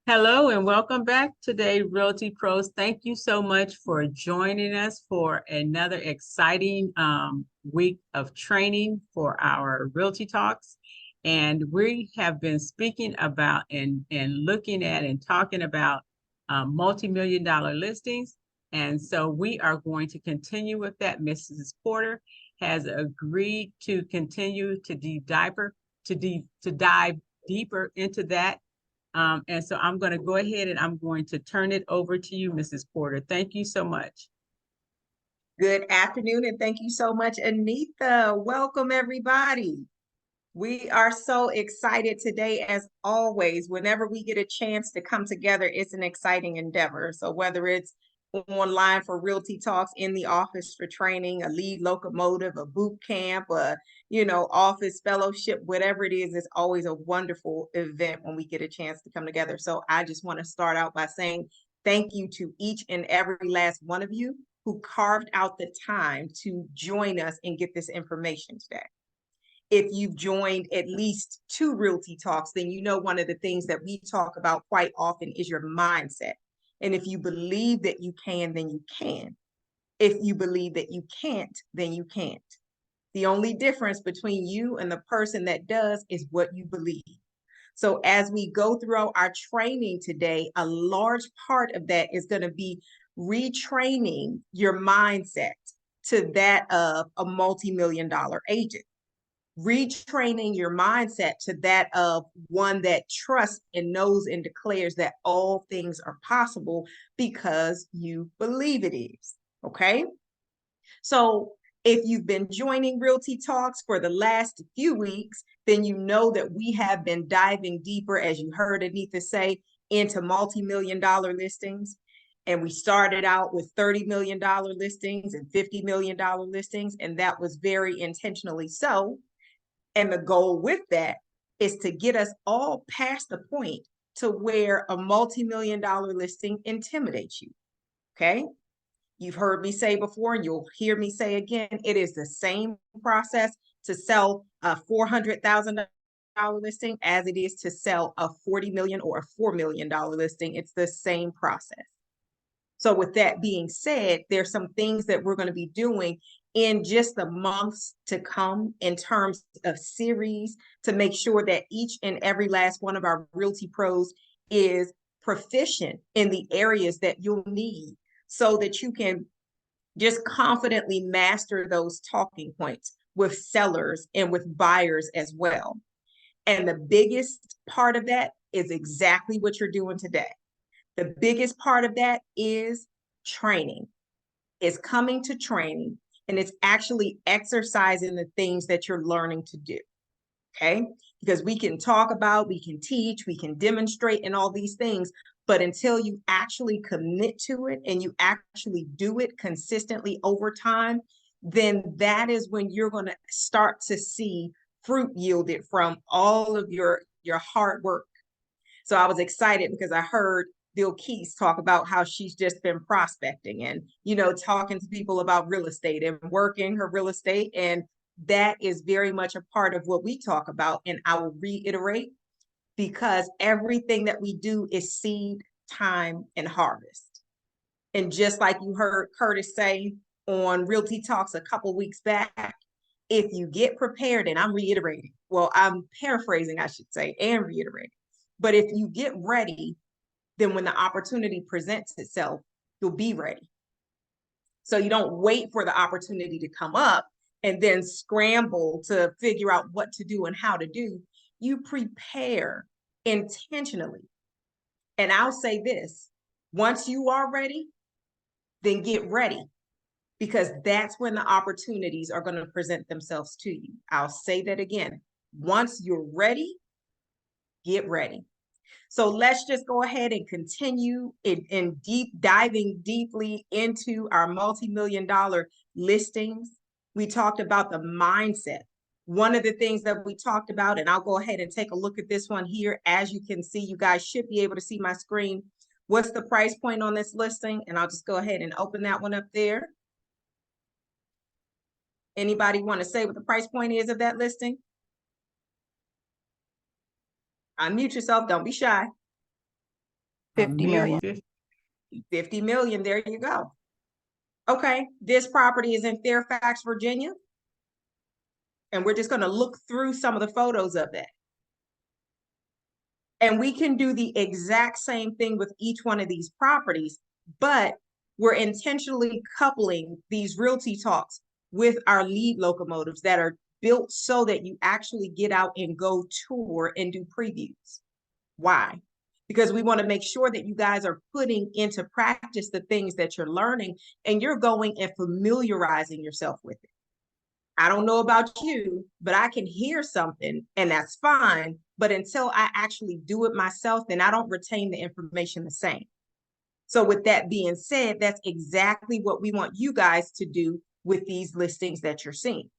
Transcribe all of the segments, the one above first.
Hello and welcome back today, Realty Pros. Thank you so much for joining us for another exciting week of training for our Realty Talks. And we have been speaking about and looking at and talking about multi-million dollar listings. And so we are going to continue with that. Mrs. Porter has agreed to continue to dive deeper into that, and so I'm going to go ahead and I'm going to turn it over to you, Mrs. Porter. Thank you so much. Good afternoon, and thank you so much, Anita. Welcome, everybody. We are so excited today, as always. Whenever we get a chance to come together, it's an exciting endeavor. So whether it's online for Realty Talks, in the office for training, a lead locomotive, a boot camp, office fellowship, whatever it is, it's always a wonderful event when we get a chance to come together. So I just want to start out by saying thank you to each and every last one of you who carved out the time to join us and get this information today. If you've joined at least 2 Realty Talks, then you know one of the things that we talk about quite often is your mindset. And if you believe that you can, then you can. If you believe that you can't, then you can't. The only difference between you and the person that does is what you believe. So as we go through our training today, a large part of that is going to be retraining your mindset to that of a multi-million dollar agent. Retraining your mindset to that of one that trusts and knows and declares that all things are possible because you believe it is. Okay. So if you've been joining Realty Talks for the last few weeks, then you know that we have been diving deeper, as you heard Anita say, into multi-million dollar listings. And we started out with $30 million listings and $50 million listings. And that was very intentionally so. And the goal with that is to get us all past the point to where a multi-million dollar listing intimidates you. Okay. You've heard me say before, and you'll hear me say again, it is the same process to sell a $400,000 listing as it is to sell a 40 million or a $4 million listing. It's the same process. So with that being said, there's some things that we're going to be doing in just the months to come in terms of series to make sure that each and every last one of our Realty Pros is proficient in the areas that you'll need so that you can just confidently master those talking points with sellers and with buyers as well. And the biggest part of that is exactly what you're doing today. The biggest part of that is training. It's coming to training, and it's actually exercising the things that you're learning to do. Okay? Because we can talk about, we can teach, we can demonstrate and all these things, but until you actually commit to it and you actually do it consistently over time, then that is when you're going to start to see fruit yielded from all of your hard work. So I was excited because I heard Bill Keys talk about how she's just been prospecting and, talking to people about real estate and working her real estate. And that is very much a part of what we talk about. And I will reiterate, because everything that we do is seed, time, and harvest. And just like you heard Curtis say on Realty Talks a couple weeks back, if you get prepared, and I'm reiterating, well, I'm paraphrasing, I should say, and reiterating, but if you get ready, then when the opportunity presents itself, you'll be ready. So you don't wait for the opportunity to come up and then scramble to figure out what to do and how to do. You prepare intentionally. And I'll say this, once you are ready, then get ready, because that's when the opportunities are going to present themselves to you. I'll say that again. Once you're ready, get ready. So let's just go ahead and continue in diving deeply into our multi-million dollar listings. We talked about the mindset. One of the things that we talked about, and I'll go ahead and take a look at this one here. As you can see, you guys should be able to see my screen. What's the price point on this listing? And I'll just go ahead and open that one up there. Anybody want to say what the price point is of that listing? Unmute yourself, don't be shy. 50 million. 50 million, there you go. Okay, this property is in Fairfax, Virginia. And we're just going to look through some of the photos of that. And we can do the exact same thing with each one of these properties, but we're intentionally coupling these realty talks with our lead locomotives that are built so that you actually get out and go tour and do previews. Why? Because we want to make sure that you guys are putting into practice the things that you're learning and you're going and familiarizing yourself with it. I don't know about you, but I can hear something and that's fine. But until I actually do it myself, then I don't retain the information the same. So with that being said, that's exactly what we want you guys to do with these listings that you're seeing.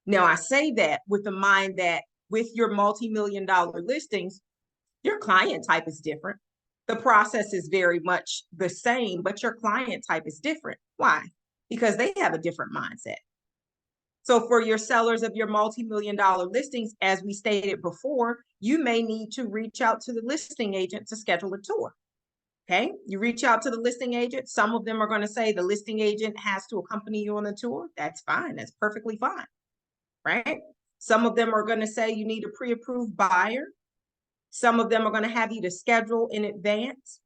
Now, I say that with the mind that with your multi-million-dollar listings, your client type is different. The process is very much the same, but your client type is different. Why? Because they have a different mindset. So for your sellers of your multi-million-dollar listings, as we stated before, you may need to reach out to the listing agent to schedule a tour. Okay, you reach out to the listing agent. Some of them are going to say the listing agent has to accompany you on the tour. That's fine. That's perfectly fine, right? Some of them are going to say you need a pre-approved buyer. Some of them are going to have you to schedule in advance.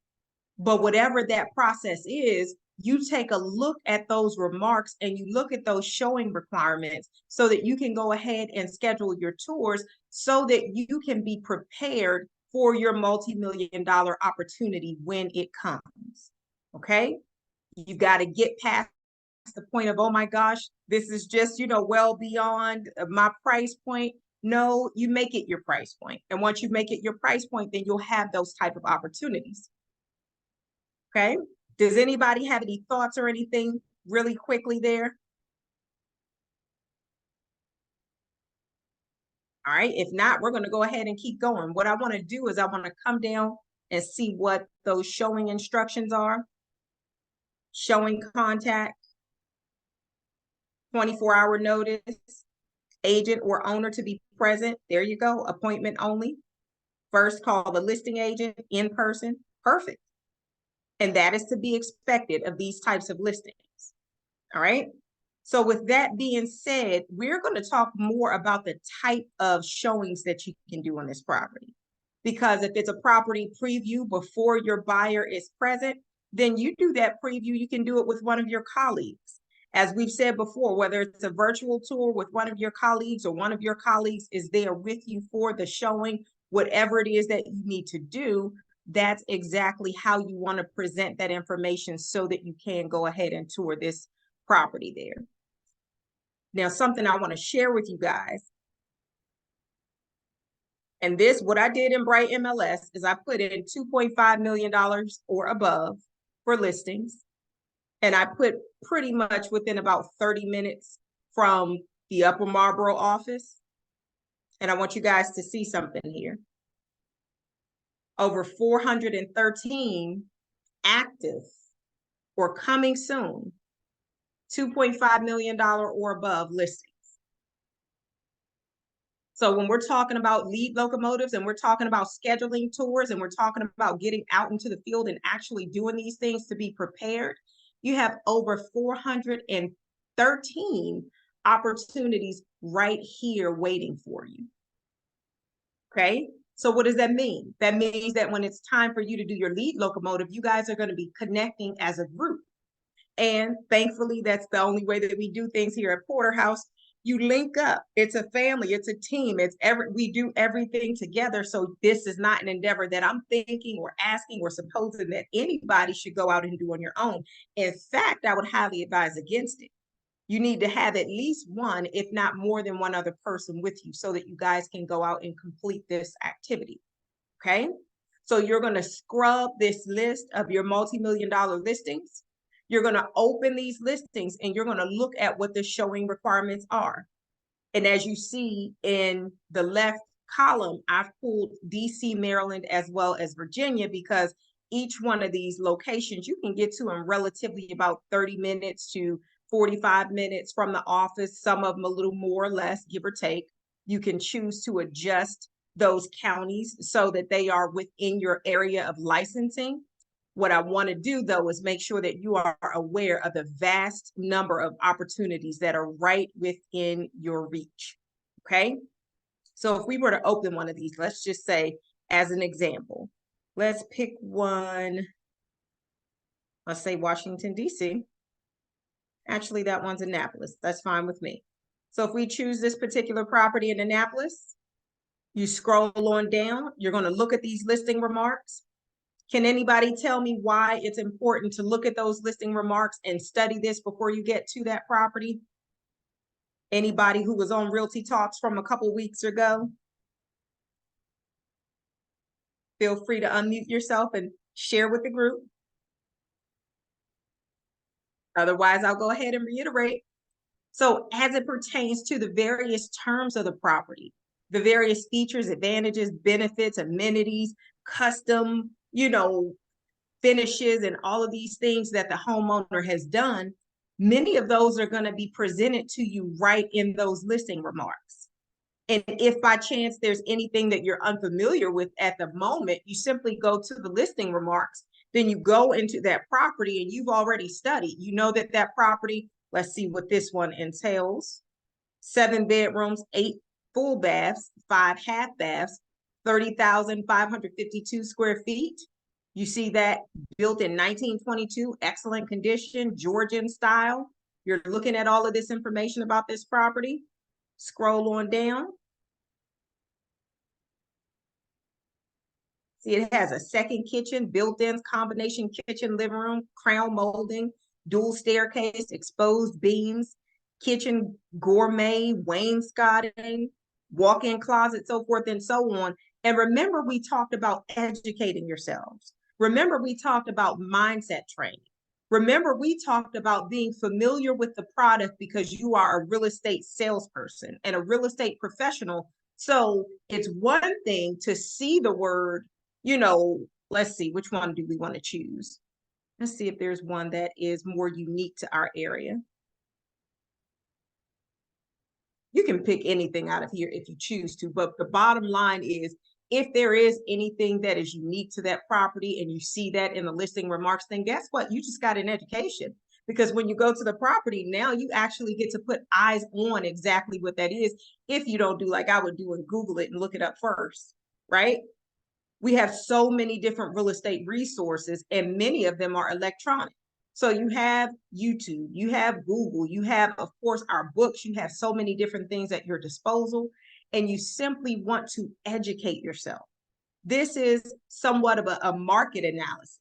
But whatever that process is, you take a look at those remarks and you look at those showing requirements so that you can go ahead and schedule your tours so that you can be prepared for your multi-million-dollar opportunity when it comes. Okay? You got to get past the point of, oh my gosh, this is just, well beyond my price point. No, you make it your price point. And once you make it your price point, then you'll have those type of opportunities. Okay. Does anybody have any thoughts or anything really quickly there? All right. If not, we're going to go ahead and keep going. What I want to do is I want to come down and see what those showing instructions are. Showing contact, 24-hour notice, agent or owner to be present. There you go. Appointment only. First, call the listing agent in person. Perfect. And that is to be expected of these types of listings. All right. So with that being said, we're going to talk more about the type of showings that you can do on this property. Because if it's a property preview before your buyer is present, then you do that preview. You can do it with one of your colleagues. As we've said before, whether it's a virtual tour with one of your colleagues or one of your colleagues is there with you for the showing, whatever it is that you need to do, that's exactly how you want to present that information so that you can go ahead and tour this property there. Now, something I want to share with you guys. And this, what I did in Bright MLS is I put in $2.5 million or above for listings. And I put pretty much within about 30 minutes from the Upper Marlboro office. And I want you guys to see something here. Over 413 active or coming soon, $2.5 million or above listings. So when we're talking about lead locomotives and we're talking about scheduling tours and we're talking about getting out into the field and actually doing these things to be prepared, you have over 413 opportunities right here waiting for you. Okay. So what does that mean? That means that when it's time for you to do your lead locomotive, you guys are going to be connecting as a group. And thankfully, that's the only way that we do things here at Porterhouse. You link up. It's a family. It's a team. We do everything together. So this is not an endeavor that I'm thinking or asking or supposing that anybody should go out and do on your own. In fact, I would highly advise against it. You need to have at least one, if not more than one other person with you so that you guys can go out and complete this activity. Okay. So you're going to scrub this list of your multi-million-dollar listings. You're going to open these listings and you're going to look at what the showing requirements are. And as you see in the left column, I've pulled DC, Maryland, as well as Virginia, because each one of these locations you can get to in relatively about 30 minutes to 45 minutes from the office. Some of them a little more or less, give or take. You can choose to adjust those counties so that they are within your area of licensing. What I want to do, though, is make sure that you are aware of the vast number of opportunities that are right within your reach. Okay. So if we were to open one of these, let's just say, as an example, let's pick one. Let's say Washington, D.C. Actually, that one's Annapolis. That's fine with me. So if we choose this particular property in Annapolis, you scroll on down, you're going to look at these listing remarks. Can anybody tell me why it's important to look at those listing remarks and study this before you get to that property? Anybody who was on Realty Talks from a couple weeks ago? Feel free to unmute yourself and share with the group. Otherwise, I'll go ahead and reiterate. So as it pertains to the various terms of the property, the various features, advantages, benefits, amenities, custom, finishes, and all of these things that the homeowner has done, many of those are going to be presented to you right in those listing remarks. And if by chance there's anything that you're unfamiliar with at the moment, you simply go to the listing remarks. Then you go into that property and you've already studied. You know that that property, let's see what this one entails. 7 bedrooms, 8 full baths, 5 half baths, 30,552 square feet. You see that built in 1922, excellent condition, Georgian style. You're looking at all of this information about this property. Scroll on down. See, it has a second kitchen, built-in combination kitchen, living room, crown molding, dual staircase, exposed beams, kitchen gourmet, wainscoting, walk-in closet, so forth and so on. And remember, we talked about educating yourselves. Remember, we talked about mindset training. Remember, we talked about being familiar with the product because you are a real estate salesperson and a real estate professional. So it's one thing to see the word, let's see, which one do we want to choose? Let's see if there's one that is more unique to our area. You can pick anything out of here if you choose to, but the bottom line is, if there is anything that is unique to that property and you see that in the listing remarks, then guess what? You just got an education, because when you go to the property, now you actually get to put eyes on exactly what that is. If you don't do like I would do and Google it and look it up first, right? We have so many different real estate resources and many of them are electronic. So you have YouTube, you have Google, you have, of course, our books, you have so many different things at your disposal, and you simply want to educate yourself. This is somewhat of a market analysis,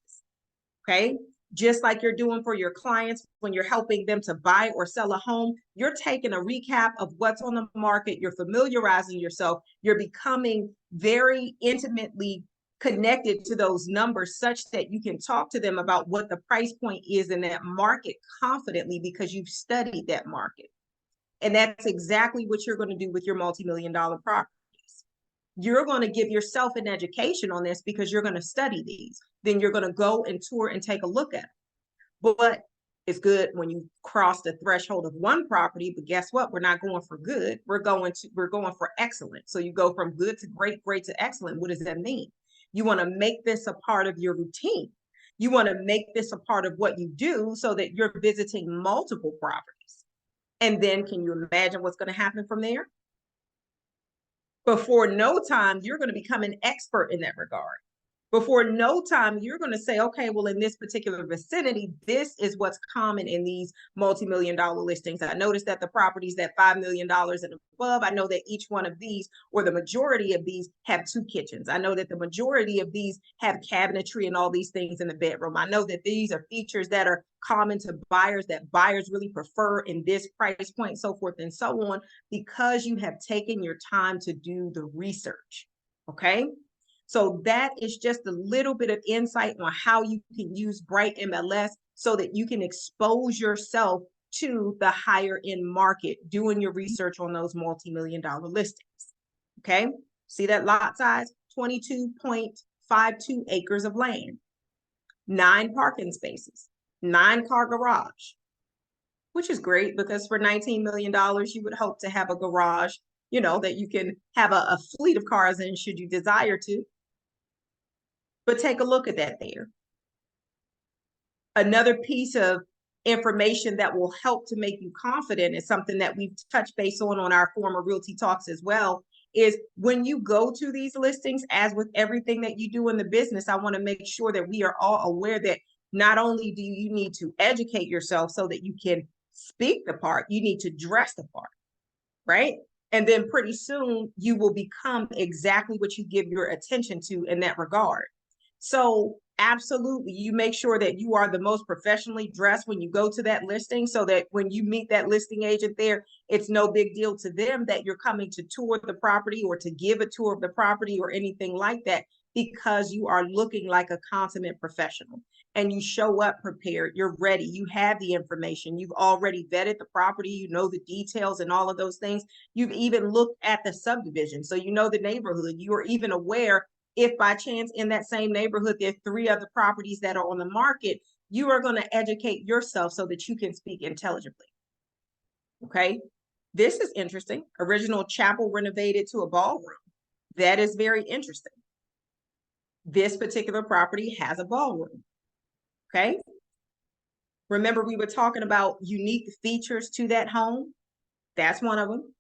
okay? Just like you're doing for your clients when you're helping them to buy or sell a home, you're taking a recap of what's on the market, you're familiarizing yourself, you're becoming very intimately connected to those numbers such that you can talk to them about what the price point is in that market confidently because you've studied that market. And that's exactly what you're going to do with your multi-million-dollar properties. You're going to give yourself an education on this because you're going to study these. Then you're going to go and tour and take a look at them. But it's good when you cross the threshold of one property, but guess what? We're not going for good. We're going for excellent. So you go from good to great, great to excellent. What does that mean? You want to make this a part of your routine. You want to make this a part of what you do so that you're visiting multiple properties. And then can you imagine what's going to happen from there? Before no time, you're going to become an expert in that regard. Before no time, you're going to say, okay, well, in this particular vicinity, this is what's common in these multi-million-dollar listings. I noticed that the properties that $5 million and above, I know that each one of these, or the majority of these, have 2 kitchens. I know that the majority of these have cabinetry and all these things in the bedroom. I know that these are features that are common to buyers, that buyers really prefer in this price point, so forth and so on, because you have taken your time to do the research, okay? So that is just a little bit of insight on how you can use Bright MLS so that you can expose yourself to the higher end market, doing your research on those multi-million-dollar listings. Okay, see that lot size? 22.52 acres of land, 9 parking spaces, 9-car garage, which is great because for $19 million, you would hope to have a garage you know, that you can have a fleet of cars in should you desire to. But take a look at that there. Another piece of information that will help to make you confident is something that we've touched base on our former Realty Talks as well, is when you go to these listings, as with everything that you do in the business, I want to make sure that we are all aware that not only do you need to educate yourself so that you can speak the part, you need to dress the part, right? And then pretty soon you will become exactly what you give your attention to in that regard. So absolutely, you make sure that you are the most professionally dressed when you go to that listing, so that when you meet that listing agent there, it's no big deal to them that you're coming to tour the property or to give a tour of the property or anything like that, because you are looking like a consummate professional and you show up prepared, you're ready, you have the information, you've already vetted the property, you know the details and all of those things. You've even looked at the subdivision, so you know the neighborhood. You are even aware if by chance in that same neighborhood there are 3 other properties that are on the market. You are going to educate yourself so that you can speak intelligibly. Okay, this is interesting. Original chapel renovated to a ballroom. That is very interesting. This particular property has a ballroom. Okay, remember we were talking about unique features to that home. That's one of them.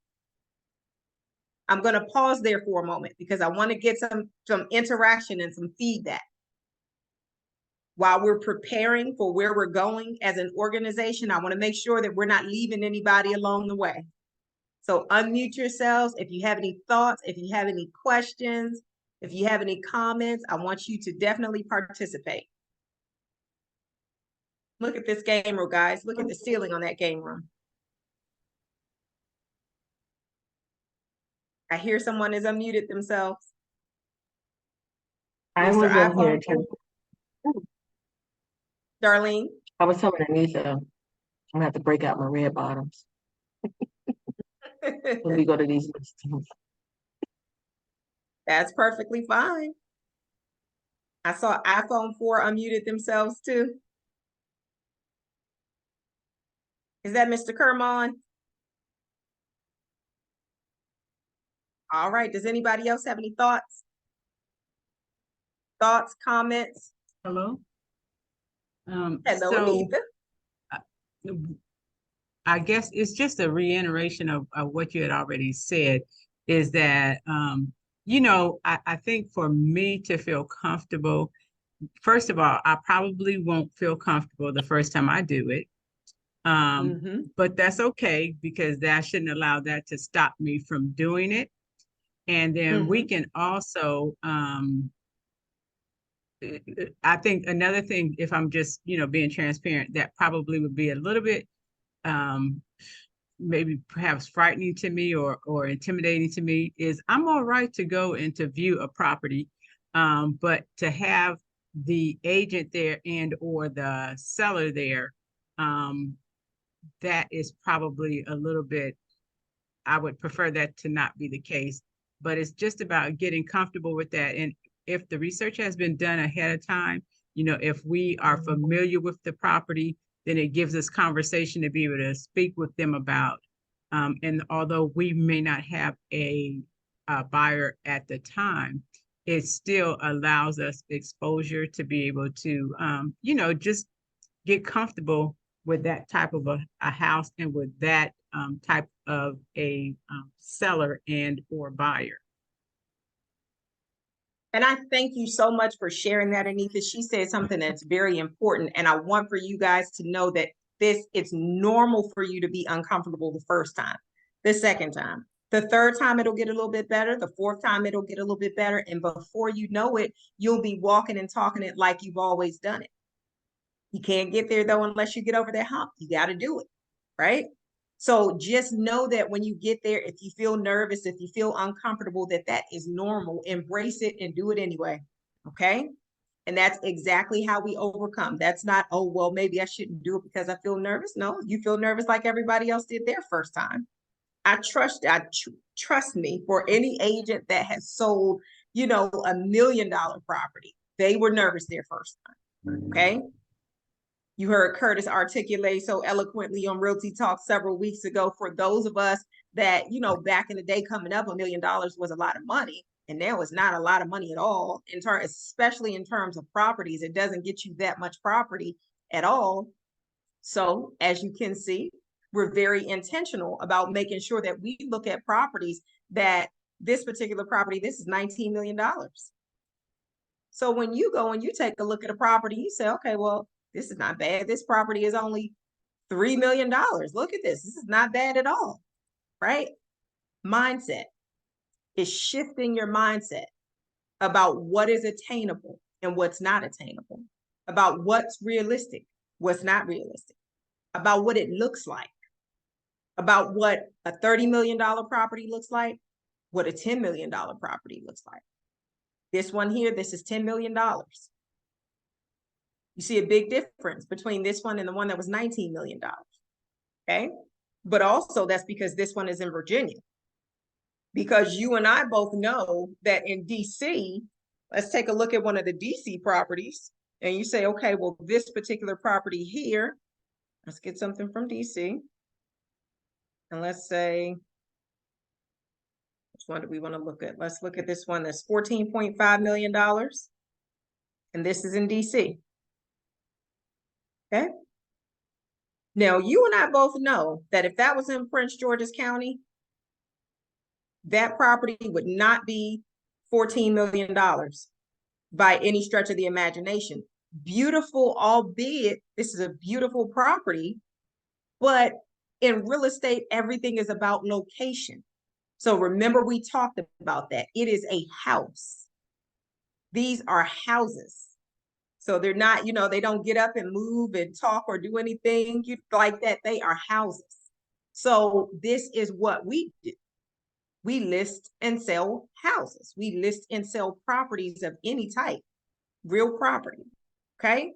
I'm going to pause there for a moment because I want to get some interaction and some feedback. While we're preparing for where we're going as an organization, I want to make sure that we're not leaving anybody along the way. So unmute yourselves. If you have any thoughts, if you have any questions, if you have any comments, I want you to definitely participate. Look at this game room, guys. Look at the ceiling on that game room. I hear someone has unmuted themselves. I Mr. was in here iPhone, too. Darlene. I was telling Anita, I'm gonna have to break out my red bottoms when we go to these listings. That's perfectly fine. I saw iPhone 4 unmuted themselves too. Is that Mr. Kermon? All right. Does anybody else have any thoughts? Thoughts, comments? Hello. Hello, So Anita. I guess it's just a reiteration of what you had already said, is that, you know, I think for me to feel comfortable, first of all, I probably won't feel comfortable the first time I do it. But that's okay, because that shouldn't allow that to stop me from doing it. And then we can also, I think another thing, if I'm just, you know, being transparent, that probably would be a little bit, maybe perhaps frightening to me or intimidating to me, is I'm all right to go and to view a property, but to have the agent there and or the seller there, that is probably a little bit, I would prefer that to not be the case. But it's just about getting comfortable with that. And if the research has been done ahead of time, you know, if we are familiar with the property, then it gives us conversation to be able to speak with them about. And although we may not have a buyer at the time, it still allows us exposure to be able to, you know, just get comfortable with that type of a house and with that type of a seller and or buyer. And I thank you so much for sharing that, Anita. She said something that's very important. And I want for you guys to know that it's normal for you to be uncomfortable the first time, the second time, the third time, it'll get a little bit better. The fourth time, it'll get a little bit better. And before you know it, you'll be walking and talking it like you've always done it. You can't get there though unless you get over that hump. You got to do it, right? So just know that when you get there, if you feel nervous, if you feel uncomfortable, that is normal. Embrace it and do it anyway. Okay. And that's exactly how we overcome. That's not, oh, well, maybe I shouldn't do it because I feel nervous. No, you feel nervous like everybody else did their first time. Trust me, for any agent that has sold, you know, $1 million property, they were nervous their first time. Okay. You heard Curtis articulate so eloquently on Realty Talk several weeks ago. For those of us that, you know, back in the day coming up, $1 million was a lot of money. And now it's not a lot of money at all, especially in terms of properties. It doesn't get you that much property at all. So as you can see, we're very intentional about making sure that we look at properties that this particular property, this is $19 million. So when you go and you take a look at a property, you say, okay, well, this is not bad. This property is only $3 million. Look at this. This is not bad at all, right? Mindset is shifting your mindset about what is attainable and what's not attainable, about what's realistic, what's not realistic, about what it looks like, about what a $30 million property looks like, what a $10 million property looks like. This one here, this is $10 million. You see a big difference between this one and the one that was $19 million, okay? But also that's because this one is in Virginia. Because you and I both know that in DC, let's take a look at one of the DC properties, and you say, okay, well, this particular property here, let's get something from DC. And let's say, which one do we want to look at? Let's look at this one that's $14.5 million. And this is in DC. Okay. Now, you and I both know that if that was in Prince George's County, that property would not be $14 million by any stretch of the imagination. Beautiful, albeit this is a beautiful property, but in real estate, everything is about location. So remember, we talked about that. It is a house. These are houses. So they're not, you know, they don't get up and move and talk or do anything like that. They are houses. So this is what we do. We list and sell houses. We list and sell properties of any type, real property, okay?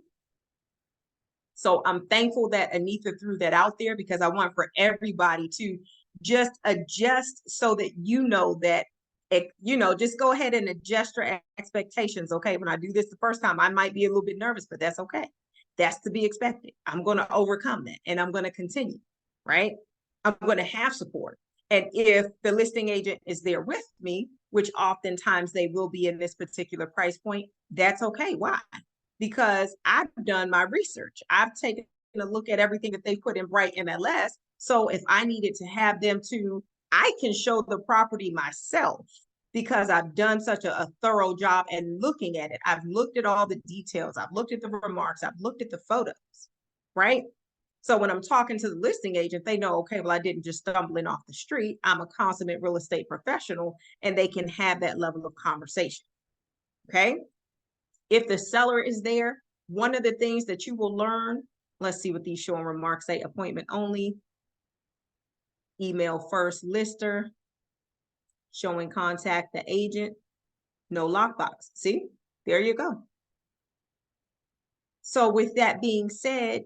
So I'm thankful that Anita threw that out there because I want for everybody to just adjust so that you know that, you know, just go ahead and adjust your expectations, okay? When I do this the first time, I might be a little bit nervous, but that's okay. That's to be expected. I'm going to overcome that and I'm going to continue, right? I'm going to have support. And if the listing agent is there with me, which oftentimes they will be in this particular price point, that's okay. Why? Because I've done my research. I've taken a look at everything that they put in Bright MLS. So if I needed to have them to, I can show the property myself because I've done such a thorough job and looking at it. I've looked at all the details. I've looked at the remarks. I've looked at the photos, right? So when I'm talking to the listing agent, they know, okay, well, I didn't just stumble in off the street. I'm a consummate real estate professional, and they can have that level of conversation, okay? If the seller is there, one of the things that you will learn, let's see what these showing remarks say: appointment only, email first lister, showing contact the agent, no lockbox. See, there you go. So with that being said,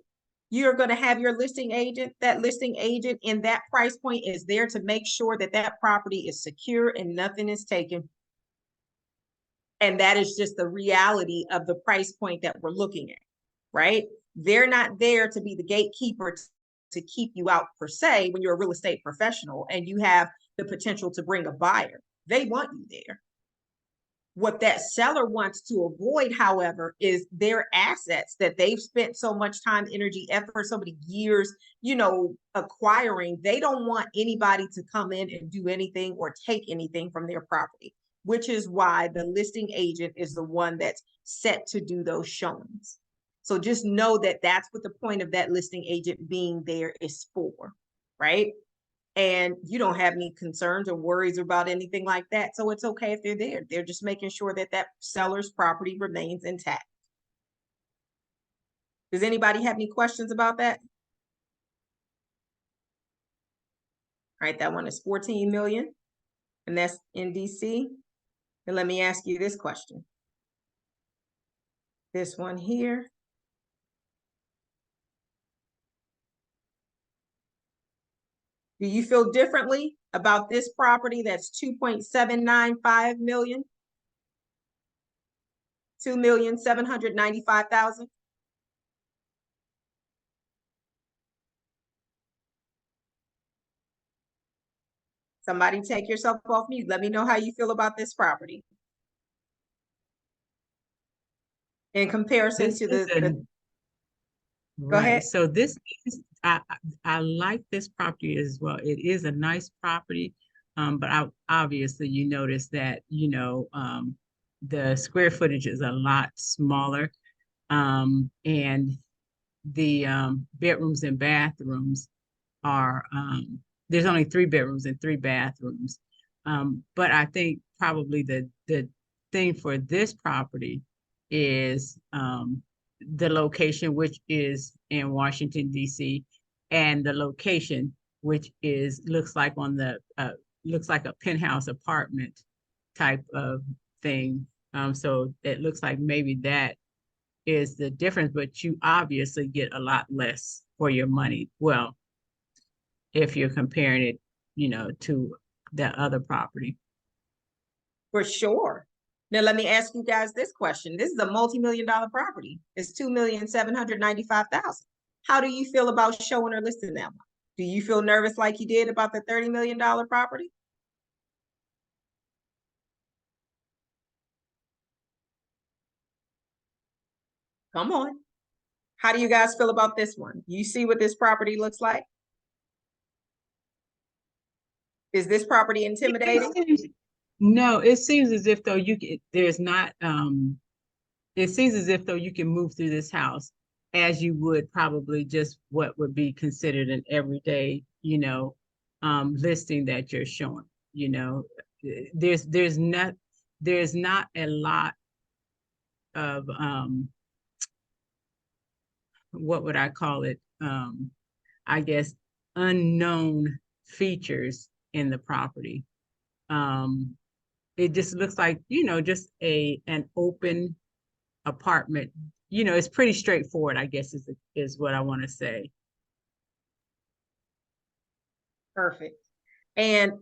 you're going to have your listing agent. That listing agent in that price point is there to make sure that that property is secure and nothing is taken. And that is just the reality of the price point that we're looking at, right? They're not there to be the gatekeeper to keep you out per se when you're a real estate professional and you have the potential to bring a buyer. They want you there. What that seller wants to avoid, however, is their assets that they've spent so much time, energy, effort, so many years, you know, acquiring. They don't want anybody to come in and do anything or take anything from their property, which is why the listing agent is the one that's set to do those showings. So just know that that's what the point of that listing agent being there is for, right? And you don't have any concerns or worries about anything like that. So it's okay if they're there. They're just making sure that that seller's property remains intact. Does anybody have any questions about that? All right, that one is 14 million, and that's in DC. And let me ask you this question. This one here. Do you feel differently about this property that's 2.795 million? 2,795,000? Somebody take yourself off mute. Let me know how you feel about this property. In comparison This to is a go right. ahead. So this is I like this property as well. It is a nice property, but obviously you notice that the square footage is a lot smaller, and the bedrooms and bathrooms are there's only 3 bedrooms and 3 bathrooms. But I think probably the thing for this property is the location, which is in Washington, D.C., and the location, which is looks like a penthouse apartment type of thing. So it looks like maybe that is the difference, but you obviously get a lot less for your money. Well, if you're comparing it, to that other property. For sure. Now, let me ask you guys this question. This is a multi-million-dollar property. It's $2,795,000. How do you feel about showing or listing that one? Do you feel nervous like you did about the $30 million property? Come on. How do you guys feel about this one? You see what this property looks like? Is this property intimidating? No, it seems as if though there's not it seems as if though you can move through this house as you would probably just what would be considered an everyday, listing that you're showing. There's not a lot of what would I call it? I guess unknown features in the property. It just looks like, just an open apartment. It's pretty straightforward, I guess is what I want to say. Perfect. And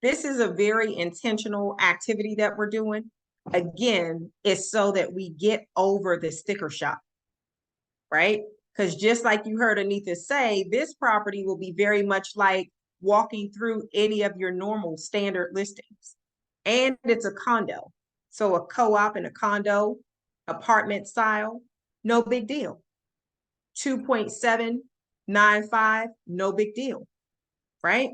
this is a very intentional activity that we're doing. Again, it's so that we get over the sticker shock, right? Because just like you heard Anita say, this property will be very much like walking through any of your normal standard listings. And it's a condo. So a co-op and a condo, apartment style, no big deal. 2.795, no big deal, right?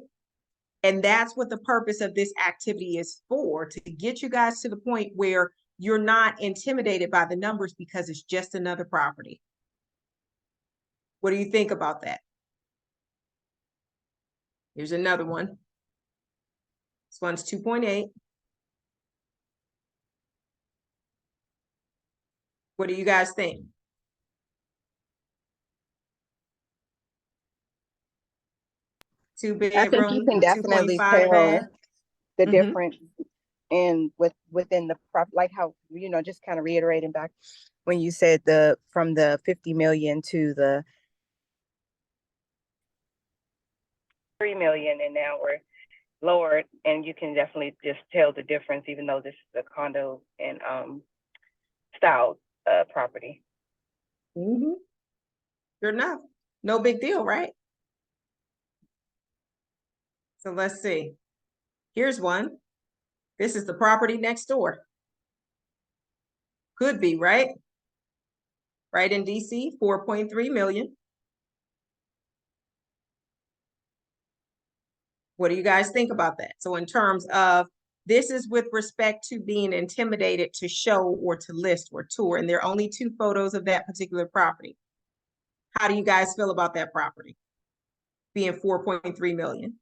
And that's what the purpose of this activity is for, to get you guys to the point where you're not intimidated by the numbers because it's just another property. What do you think about that? Here's another one. This one's 2.8. What do you guys think? Two I think you bedroom, can definitely 2.5 bath. tell the Mhm. difference in within the prop, like how, just kind of reiterating back when you said from the 50 million to the 3 million, and now we're lowered, and you can definitely just tell the difference, even though this is a condo and style property. Mm-hmm. Sure enough. No big deal, right? So let's see. Here's one. This is the property next door. Could be, right? Right in DC, 4.3 million. What do you guys think about that? So in terms of, this is with respect to being intimidated to show or to list or tour, and there are only 2 photos of that particular property. How do you guys feel about that property being 4.3 million?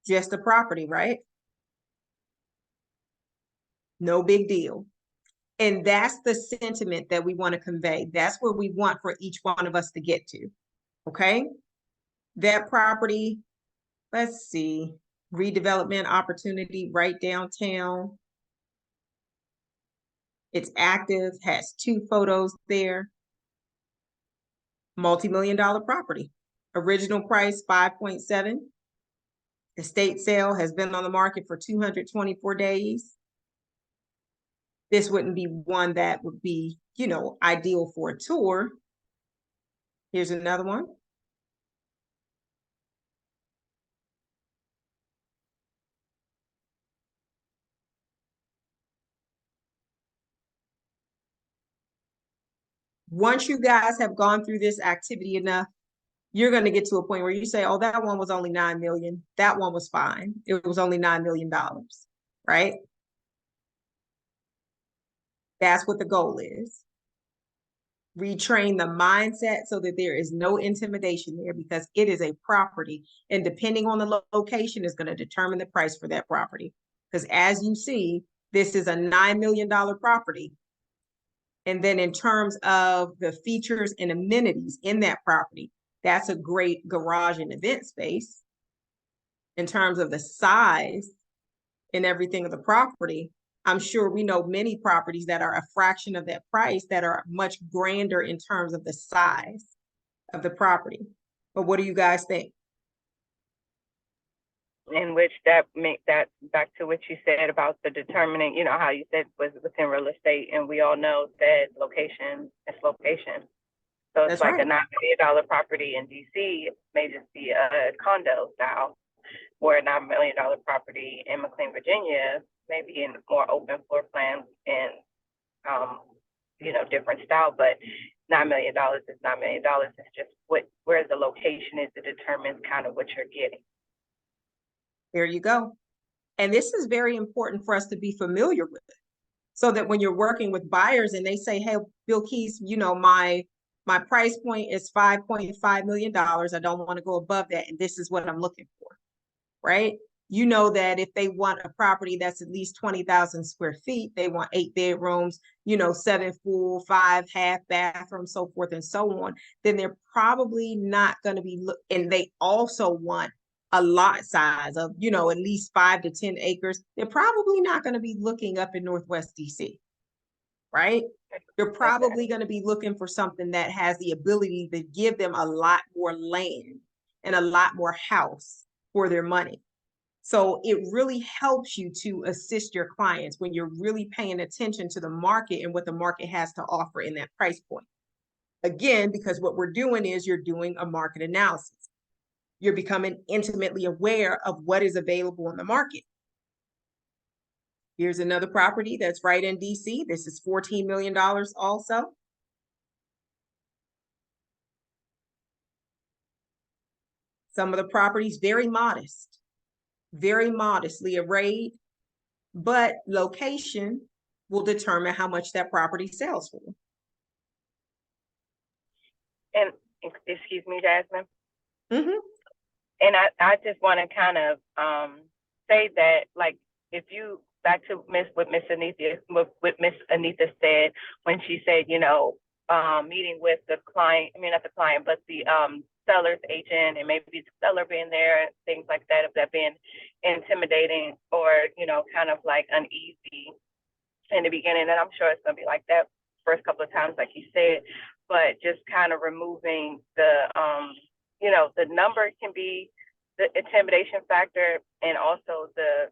Just a property, right? No big deal. And that's the sentiment that we want to convey. That's where we want for each one of us to get to. Okay. That property, let's see, redevelopment opportunity right downtown. It's active, has 2 photos there. Multi-million-dollar property. Original price 5.7. Estate sale has been on the market for 224 days. this wouldn't be one that would be, you know, ideal for a tour. Here's another one. Once you guys have gone through this activity enough, you're going to get to a point where you say, oh, that one was only 9 million. That one was fine. It was only $9 million, right? That's what the goal is. Retrain the mindset so that there is no intimidation there, because it is a property, and depending on the location is going to determine the price for that property. Because as you see, this is a $9 million property. And then in terms of the features and amenities in that property, that's a great garage and event space. In terms of the size and everything of the property, I'm sure we know many properties that are a fraction of that price that are much grander in terms of the size of the property. But what do you guys think? In which that make that back to what you said about the determining, you know, how you said was within real estate, and we all know that location is location. So it's That's like right. a $9 million property in DC may just be a condo style, or a $9 million property in McLean, Virginia, maybe in more open floor plans and you know, different style, but $9 million is $9 million. It's just where the location is that determines kind of what you're getting. There you go. And this is very important for us to be familiar with it, so that when you're working with buyers and they say, hey, Bill Keys, you know, my price point is $5.5 million. I don't want to go above that. And this is what I'm looking for, right? You know that if they want a property that's at least 20,000 square feet, they want 8 bedrooms, you know, 7 full, 5 half bathrooms, so forth and so on, then they're probably not going to be, and they also want a lot size of, you know, at least 5 to 10 acres. They're probably not going to be looking up in Northwest DC, right? You're probably going to be looking for something that has the ability to give them a lot more land and a lot more house for their money. So it really helps you to assist your clients when you're really paying attention to the market and what the market has to offer in that price point. Again, because what we're doing is you're doing a market analysis. You're becoming intimately aware of what is available in the market. Here's another property that's right in DC. This is $14 million also. Some of the properties very modest, very modestly arrayed, but location will determine how much that property sells for. And excuse me, Jasmine. Mm-hmm. And I just want to kind of say that, like, if you back to what Miss Anita said when she said, you know, meeting with the client, I mean not the client, but the seller's agent, and maybe the seller being there, things like that, if that being intimidating or, you know, kind of like uneasy in the beginning. And I'm sure it's gonna be like that first couple of times, like you said, but just kind of removing the you know, the number can be the intimidation factor, and also the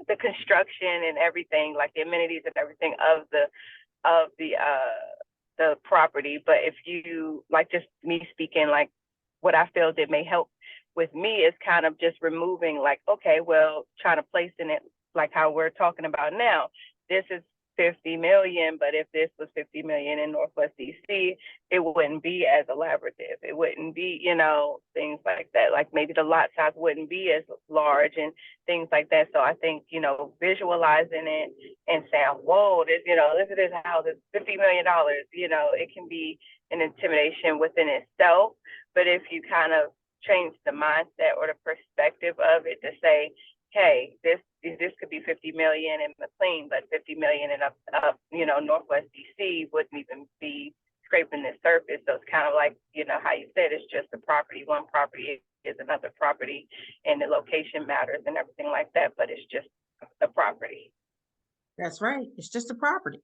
the construction and everything, like the amenities and everything of the property. But if you, like, just me speaking, like what I feel that may help with me is kind of just removing, like, okay, well, trying to place in it like how we're talking about now. This is 50 million, but if this was 50 million in Northwest DC, it wouldn't be as elaborative. It wouldn't be, you know, things like that. Like maybe the lot size wouldn't be as large and things like that. So I think, you know, visualizing it and saying, whoa, this, you know, look at this house, it's $50 million, you know, it can be an intimidation within itself. But if you kind of change the mindset or the perspective of it to say, hey, this could be 50 million in McLean, but 50 million in up, you know, Northwest DC wouldn't even be scraping the surface. So it's kind of like, you know, how you said, it's just a property. One property is another property, and the location matters and everything like that, but it's just a property. That's right. It's just a property.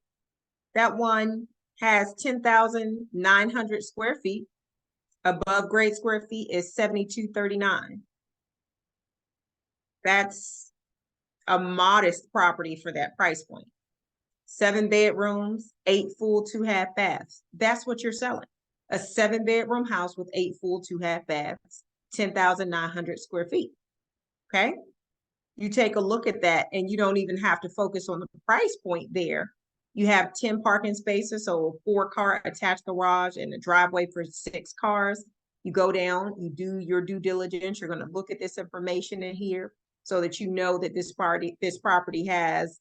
That one has 10,900 square feet. Above grade square feet is 7,239. That's a modest property for that price point. 7 bedrooms, 8 full 2.5 baths. That's what you're selling. A 7-bedroom house with 8 full 2.5 baths, 10,900 square feet. Okay. You take a look at that and you don't even have to focus on the price point there. You have 10 parking spaces, so a 4-car attached garage and a driveway for 6 cars. You go down, you do your due diligence. You're going to look at this information in here so that you know that this property has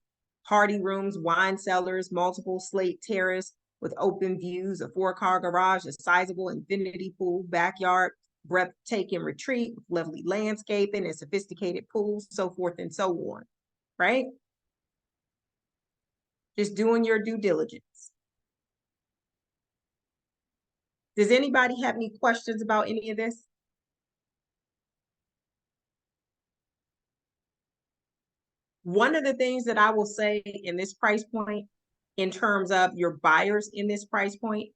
party rooms, wine cellars, multiple slate terrace with open views, a 4-car garage, a sizable infinity pool, backyard, breathtaking retreat, lovely landscaping and sophisticated pools, so forth and so on, right? Just doing your due diligence. Does anybody have any questions about any of this? One of the things that I will say in this price point, in terms of your buyers in this price point,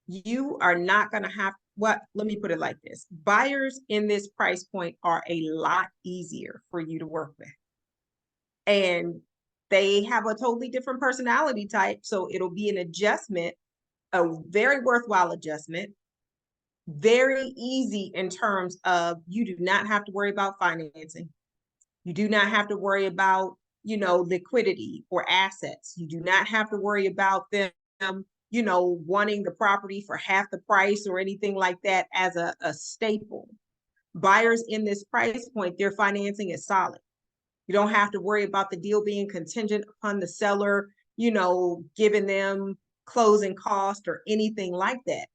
you are not going to have let me put it like this. Buyers in this price point are a lot easier for you to work with. And they have a totally different personality type. So it'll be an adjustment, a very worthwhile adjustment, very easy in terms of you do not have to worry about financing. You do not have to worry about, liquidity or assets. You do not have to worry about them, wanting the property for half the price or anything like that as a staple. Buyers in this price point, their financing is solid. You don't have to worry about the deal being contingent upon the seller, giving them closing cost or anything like that.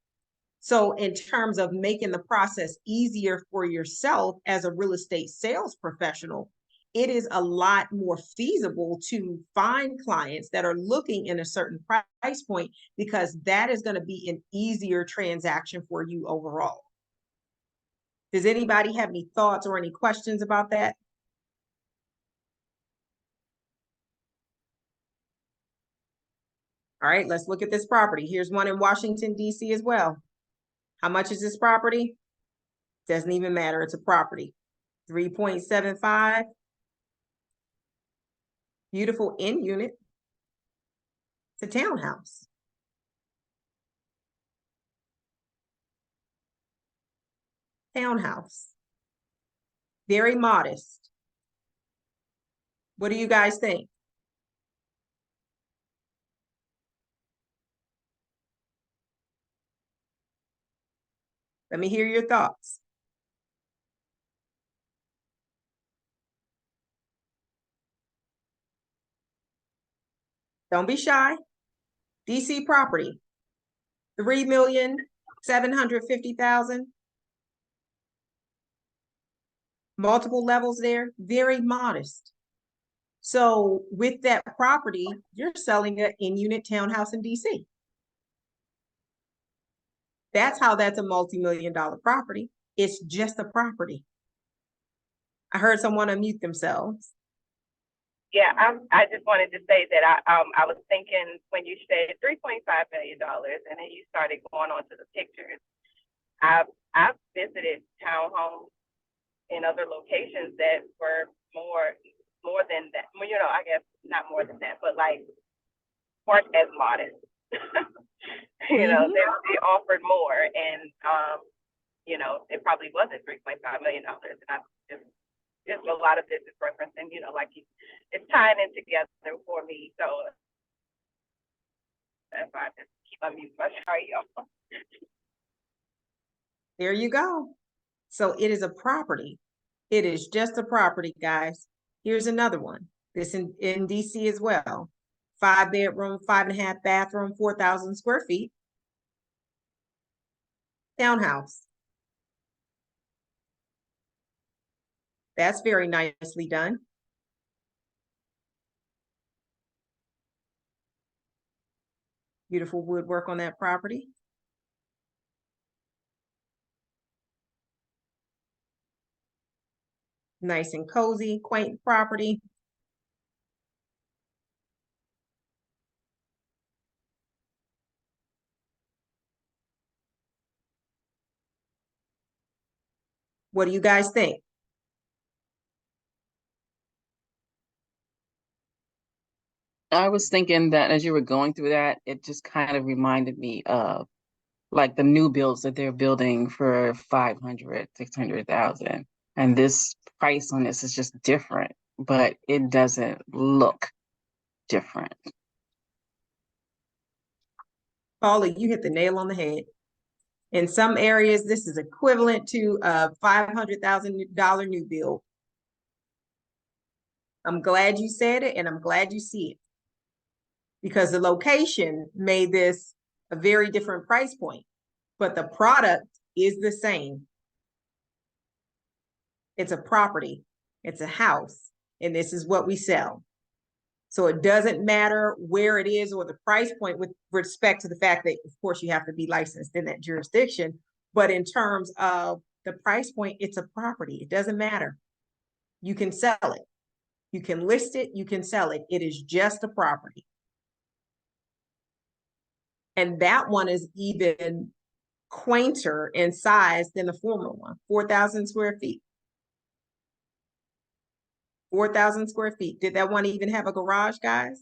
So in terms of making the process easier for yourself as a real estate sales professional, it is a lot more feasible to find clients that are looking in a certain price point because that is going to be an easier transaction for you overall. Does anybody have any thoughts or any questions about that? All right, let's look at this property. Here's one in Washington, D.C. as well. How much is this property? Doesn't even matter. It's a property. 3.75. Beautiful in unit. It's a townhouse. Townhouse. Very modest. What do you guys think? Let me hear your thoughts. Don't be shy. DC property. 3,750,000. Multiple levels there. Very modest. So with that property, you're selling an in-unit townhouse in DC. That's how that's a multi-million-dollar property. It's just a property. I heard someone unmute themselves. Yeah, I just wanted to say that I was thinking when you said $3.5 million and then you started going on to the pictures, I've visited townhomes in other locations that were more than that. Well, I guess not more than that, but like weren't as modest. They offered more, and it probably wasn't $3.5 million. And I just a lot of this is reference, and it's tying in together for me. So that's why I just keep unmuting. Sorry, y'all. There you go. So it is a property. It is just a property, guys. Here's another one. This in DC as well. 5-bedroom, 5.5 bathroom, 4,000 square feet. Townhouse. That's very nicely done. Beautiful woodwork on that property. Nice and cozy, quaint property. What do you guys think? I was thinking that as you were going through that, it just kind of reminded me of like the new builds that they're building for 500, 600,000. And this price on this is just different, but it doesn't look different. Paula, you hit the nail on the head. In some areas, this is equivalent to a $500,000 new build. I'm glad you said it, and I'm glad you see it. Because the location made this a very different price point, but the product is the same. It's a property, it's a house, and this is what we sell. So it doesn't matter where it is or the price point with respect to the fact that, of course, you have to be licensed in that jurisdiction. But in terms of the price point, it's a property. It doesn't matter. You can sell it. You can list it. You can sell it. It is just a property. And that one is even quainter in size than the former one, 4,000 square feet. 4,000 square feet. Did that one even have a garage, guys?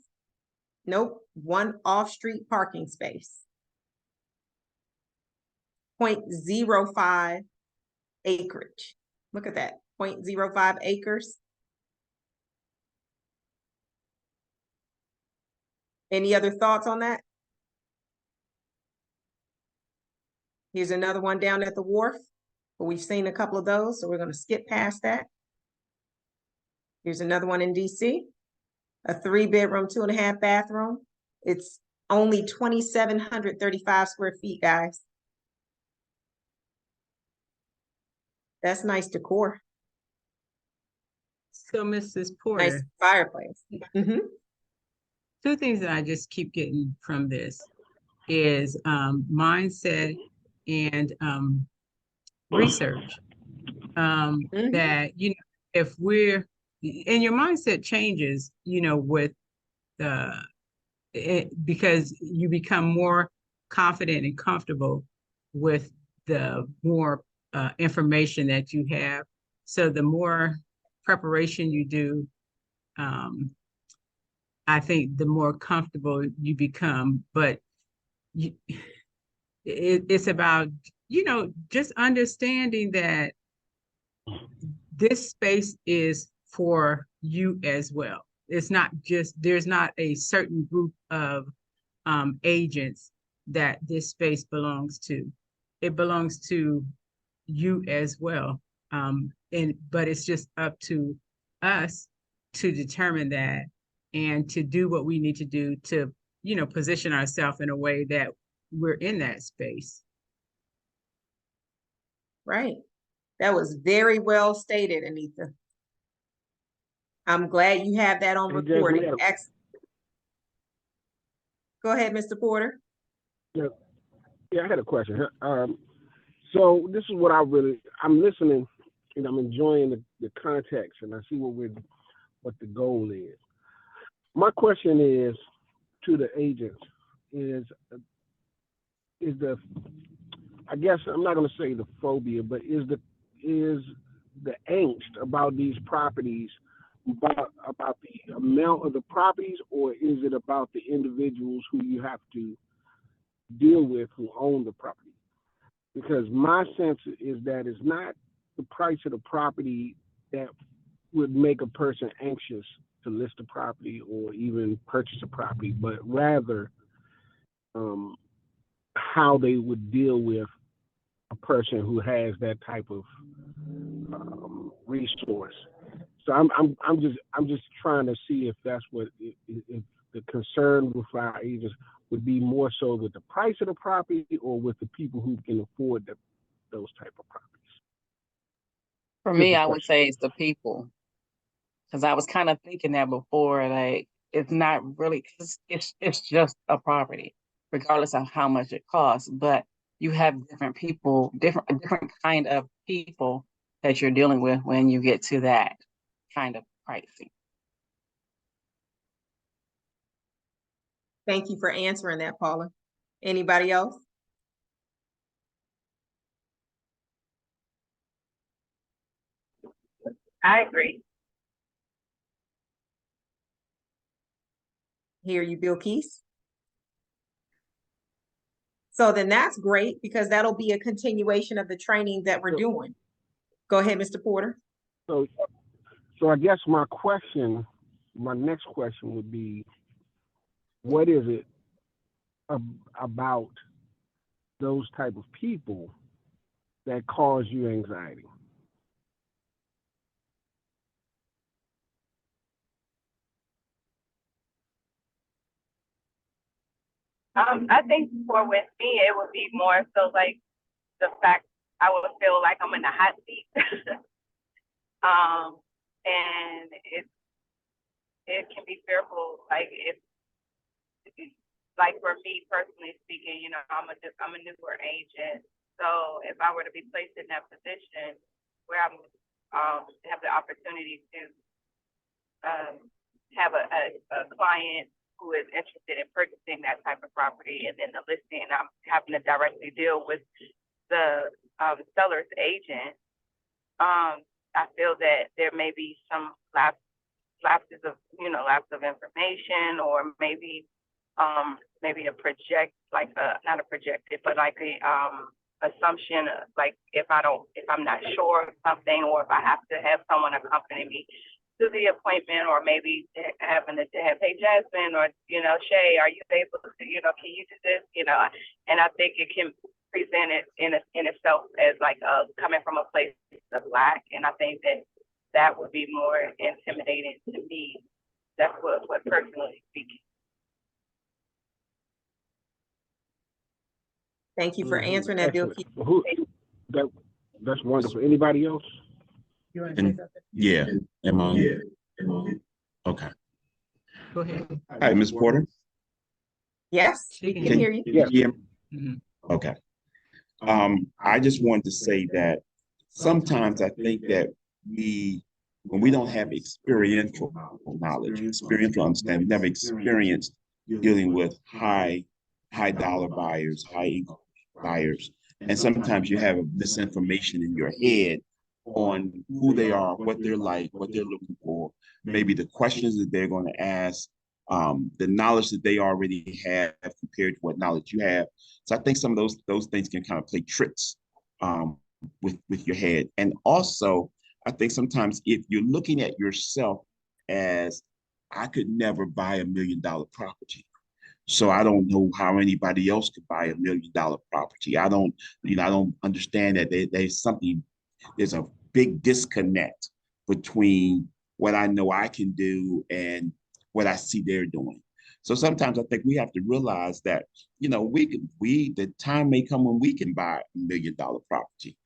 Nope. One off-street parking space. 0.05 acreage. Look at that. 0.05 acres. Any other thoughts on that? Here's another one down at the wharf. But we've seen a couple of those, so we're going to skip past that. Here's another one in DC. A 3-bedroom, 2.5 bathroom. It's only 2,735 square feet, guys. That's nice decor. So, Mrs. Porter. Nice fireplace. Mm-hmm. Two things that I just keep getting from this is mindset and research. That, if we're, and your mindset changes, with because you become more confident and comfortable with the more information that you have. So the more preparation you do, I think the more comfortable you become. But it's about, just understanding that this space is for you as well. It's not just, there's not a certain group of agents that this space belongs to. It belongs to you as well. But it's just up to us to determine that and to do what we need to do to, position ourselves in a way that we're in that space. Right. That was very well stated, Anita. I'm glad you have that on recording. Go ahead, Mr. Porter. Yeah, I had a question. So this is what I'm listening and I'm enjoying the context, and I see what the goal is. My question is to the agents is I guess I'm not going to say the phobia, but is the angst about these properties about the amount of the properties, or is it about the individuals who you have to deal with who own the property? Because my sense is that it's not the price of the property that would make a person anxious to list a property or even purchase a property, but rather how they would deal with a person who has that type of resource. So I'm just trying to see if that's what if the concern with our agents would be more so with the price of the property or with the people who can afford those type of properties. For me, I would say it's the people, because I was kind of thinking that before. Like, it's not really, it's just a property, regardless of how much it costs. But you have different people, different kind of people that you're dealing with when you get to that kind of pricing. Thank you for answering that, Paula. Anybody else? I agree. Hear you, Bill Keys. So then that's great because that'll be a continuation of the training that we're doing. Go ahead, Mr. Porter. So, I guess my next question would be, what is it about those type of people that cause you anxiety? I think with me, it would be more so like the fact I would feel like I'm in a hot seat. And it can be fearful, like if, like for me personally speaking, you know, I'm a newer agent. So if I were to be placed in that position where I'm have the opportunity to have a client who is interested in purchasing that type of property, and then the listing, I'm having to directly deal with the seller's agent, I feel that there may be some lapses of information, or maybe a project, like not a projected, but like a assumption, like if I'm not sure of something, or if I have to have someone accompany me to the appointment, or maybe having to have, hey, Jasmine, or, Shay, are you able to, can you do this, and I think it can present it in itself as like coming from a place of lack, and I think that would be more intimidating to me. That's what personally speaking. Thank you for answering that, Bill. That's wonderful. Anybody else? You want to say something? Yeah. Am I on? Yeah. Okay. Go ahead. Hi, Ms. Porter. Yes, we can hear you. Yeah. Mhm. Okay. I just wanted to say that sometimes I think that when we don't have experiential knowledge, experiential understanding, we never experienced dealing with high dollar buyers, high income buyers. And sometimes you have misinformation in your head on who they are, what they're like, what they're looking for, maybe the questions that they're going to ask, the knowledge that they already have compared to what knowledge you have. So I think some of those things can kind of play tricks with your head. And also, I think sometimes if you're looking at yourself as, I could never buy $1 million property, so I don't know how anybody else could buy $1 million property. I don't understand that there's a big disconnect between what I know I can do and what I see they're doing. So sometimes I think we have to realize that, the time may come when we can buy $1 million property.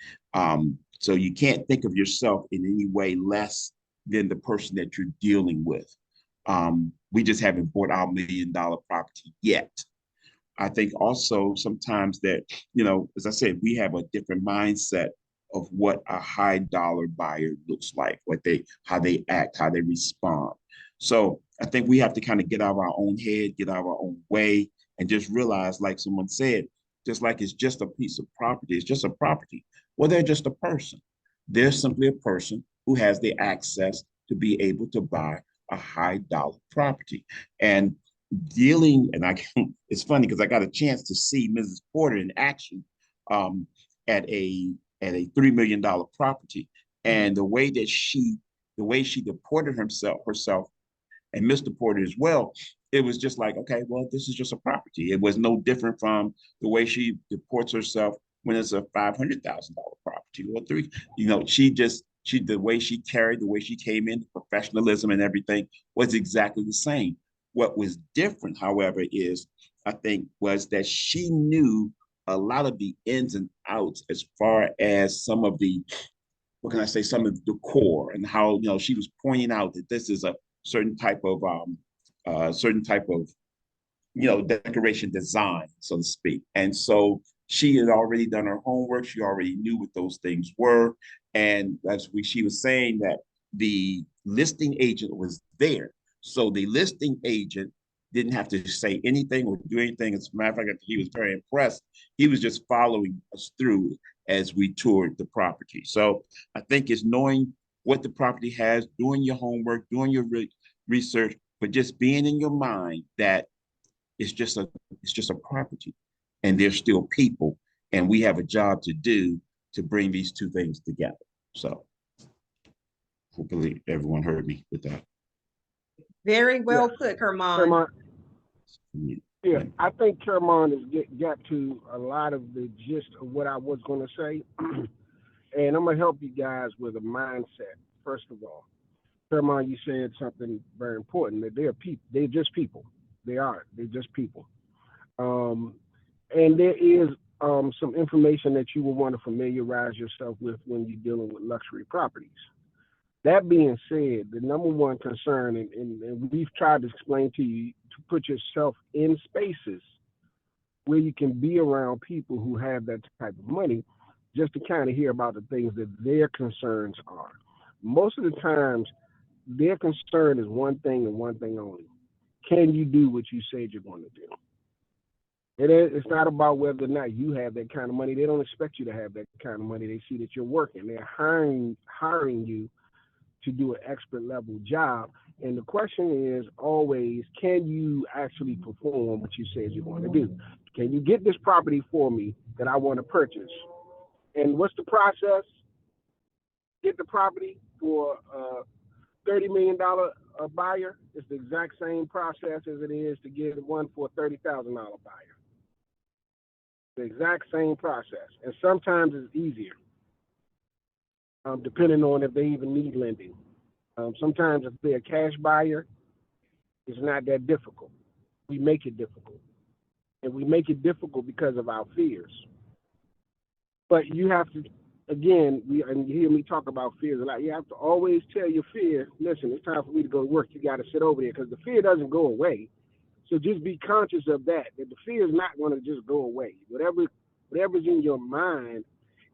So you can't think of yourself in any way less than the person that you're dealing with. We just haven't bought our $1 million property yet. I think also sometimes that, as I said, we have a different mindset of what a high dollar buyer looks like, how they act, how they respond. So I think we have to kind of get out of our own head, get out of our own way, and just realize, like someone said, just like it's just a piece of property, it's just a property. Well, they're just a person. They're simply a person who has the access to be able to buy a high dollar property. And it's funny because I got a chance to see Mrs. Porter in action at a $3 million property. And the way she deported herself, and Mr. Porter as well, it was just like, okay, well, this is just a property. It was no different from the way she deports herself when it's a $500,000 property or three. The way she carried, the way she came in, the professionalism and everything was exactly the same. What was different, however, was that she knew a lot of the ins and outs as far as some of the core, and how, she was pointing out that this is a certain type of decoration design, so to speak. And so she had already done her homework. She already knew what those things were. And she was saying that the listing agent was there. So the listing agent didn't have to say anything or do anything. As a matter of fact, he was very impressed. He was just following us through as we toured the property. So I think it's knowing what the property has, doing your homework, doing your research, but just being in your mind that it's just a property, and there's still people, and we have a job to do to bring these two things together. So hopefully everyone heard me with that. Very well put, Herman. Herman, Yeah. yeah, I think Herman has got to a lot of the gist of what I was going to say. And I'm going to help you guys with a mindset, first of all. Herman, you said something very important, that they're people. They're just people. They're just people. And there is some information that you will want to familiarize yourself with when you're dealing with luxury properties. That being said, the number one concern, and we've tried to explain to you, to put yourself in spaces where you can be around people who have that type of money, just to kind of hear about the things that their concerns are. Most of the times, their concern is one thing and one thing only. Can you do what you said you're going to do? It's not about whether or not you have that kind of money. They don't expect you to have that kind of money. They see that you're working. They're hiring you to do an expert level job. And the question is always, can you actually perform what you said you're going to do? Can you get this property for me that I want to purchase? And what's the process? Get the property for $30 million buyer. It's the exact same process as it is to get one for a $30,000 buyer. The exact same process. And sometimes it's easier, depending on if they even need lending. Sometimes if they're a cash buyer, it's not that difficult. We make it difficult. And we make it difficult because of our fears. But you have to, again, and you hear me talk about fears a lot. You have to always tell your fear, listen, it's time for me to go to work. You got to sit over there, because the fear doesn't go away. So just be conscious of that the fear is not going to just go away. Whatever's in your mind,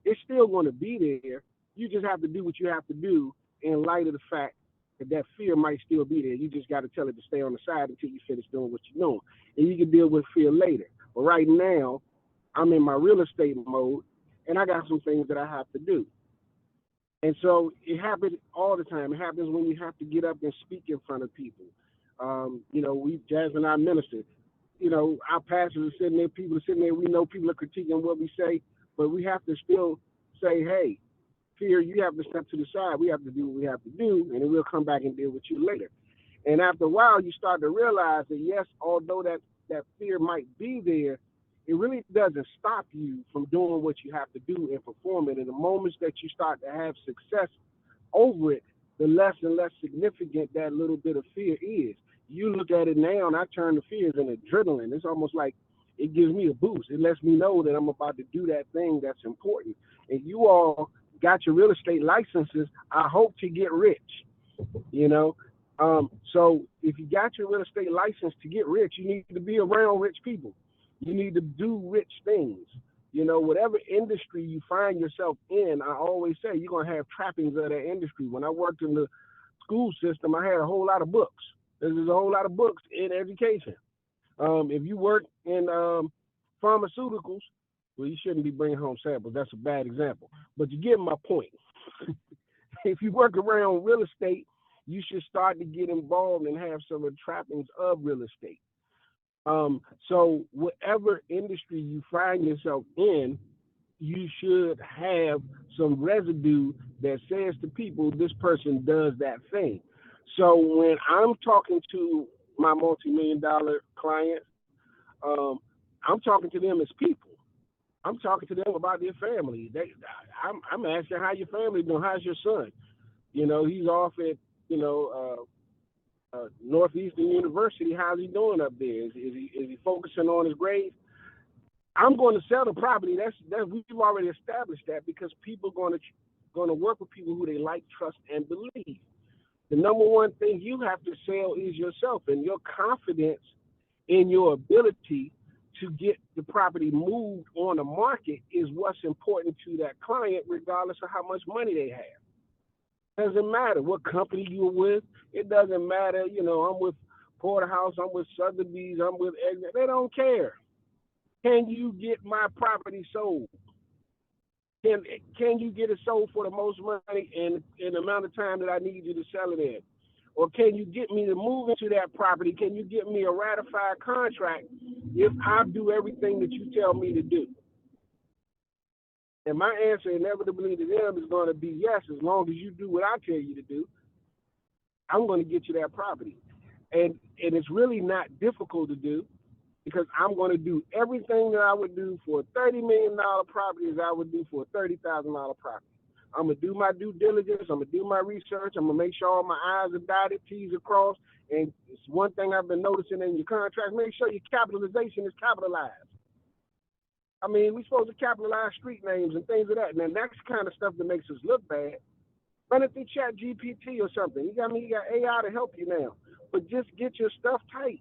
it's still going to be there. You just have to do what you have to do in light of the fact that fear might still be there. You just got to tell it to stay on the side until you finish doing what you're doing. And you can deal with fear later. But right now, I'm in my real estate mode, and I got some things that I have to do. And so it happens all the time. It happens when you have to get up and speak in front of people. Jazz and I minister. Our pastors are sitting there, people are sitting there. We know people are critiquing what we say, but we have to still say, hey, fear, you have to step to the side. We have to do what we have to do, and then we'll come back and deal with you later. And after a while, you start to realize that, yes, although that fear might be there, it really doesn't stop you from doing what you have to do and performing. And the moments that you start to have success over it, the less and less significant that little bit of fear is. You look at it now, and I turn the fear into adrenaline. It's almost like it gives me a boost. It lets me know that I'm about to do that thing that's important. And you all got your real estate licenses, I hope to get rich, So if you got your real estate license to get rich, you need to be around rich people. You need to do rich things. Whatever industry you find yourself in, I always say you're going to have trappings of that industry. When I worked in the school system, I had a whole lot of books. There's a whole lot of books in education. If you work in pharmaceuticals, well, you shouldn't be bringing home samples. That's a bad example. But you get my point. If you work around real estate, you should start to get involved and have some of the trappings of real estate. So whatever industry you find yourself in, you should have some residue that says to people, this person does that thing. So when I'm talking to my multi-million-dollar clients, I'm talking to them as people. I'm talking to them about their family. I'm asking how your family doing. How's your son? He's off at Northeastern University. How's he doing up there? Is he focusing on his grades? I'm going to sell the property. That's we've already established that, because people are going to work with people who they like, trust, and believe. The number one thing you have to sell is yourself, and your confidence in your ability to get the property moved on the market is what's important to that client, regardless of how much money they have. Doesn't matter what company you're with. It doesn't matter, I'm with Porterhouse, I'm with Sotheby's, I'm with Exit. They don't care. Can you get my property sold? Can you get it sold for the most money in the amount of time that I need you to sell it in? Or can you get me to move into that property? Can you get me a ratified contract if I do everything that you tell me to do? And my answer inevitably to them is going to be yes, as long as you do what I tell you to do, I'm going to get you that property. And it's really not difficult to do, because I'm going to do everything that I would do for a $30 million property as I would do for a $30,000 property. I'm going to do my due diligence. I'm going to do my research. I'm going to make sure all my I's are dotted, T's are crossed. And it's one thing I've been noticing in your contract, make sure your capitalization is capitalized. I mean, we're supposed to capitalize street names and things of that. And that's the kind of stuff that makes us look bad. Run it through Chat GPT or something. You got AI to help you now. But just get your stuff tight.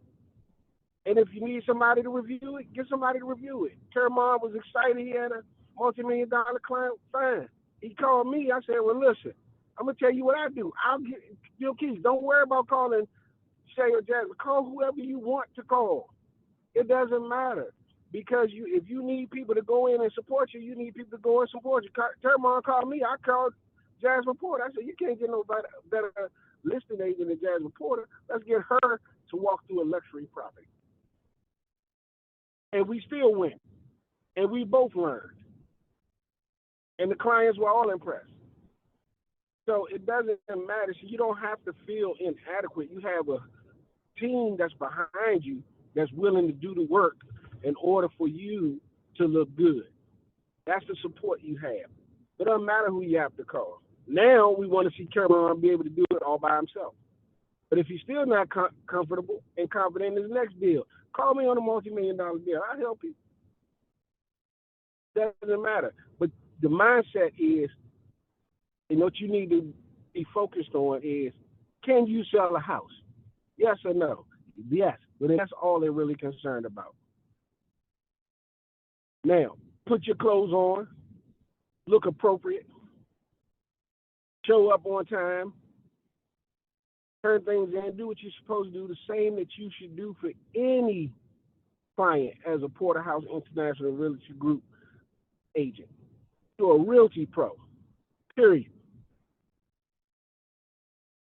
And if you need somebody to review it, get somebody to review it. Termon was excited. He had a multi-million-dollar client. Fine. He called me. I said, well, listen, I'm going to tell you what I do. I'll get your keys. Don't worry about calling Shay or Jasmine. Call whoever you want to call. It doesn't matter. Because if you need people to go in and support you, you need people to go and support you. Termon called me. I called Jasmine Porter. I said, you can't get no better listing agent than Jasmine Porter. Let's get her to walk through a luxury property. And we still went. And we both learned. And the clients were all impressed. So it doesn't matter. So you don't have to feel inadequate. You have a team that's behind you that's willing to do the work in order for you to look good. That's the support you have. It doesn't matter who you have to call. Now we want to see Cameron be able to do it all by himself. But if he's still not comfortable and confident in his next deal, call me on a multi-million-dollar deal. I'll help you. Doesn't matter. But the mindset is, and what you need to be focused on is, can you sell a house? Yes or no? Yes. But that's all they're really concerned about. Now, put your clothes on, look appropriate, show up on time, turn things in, do what you're supposed to do, the same that you should do for any client as a Porterhouse International Realty Group agent. You're a Realty Pro, period.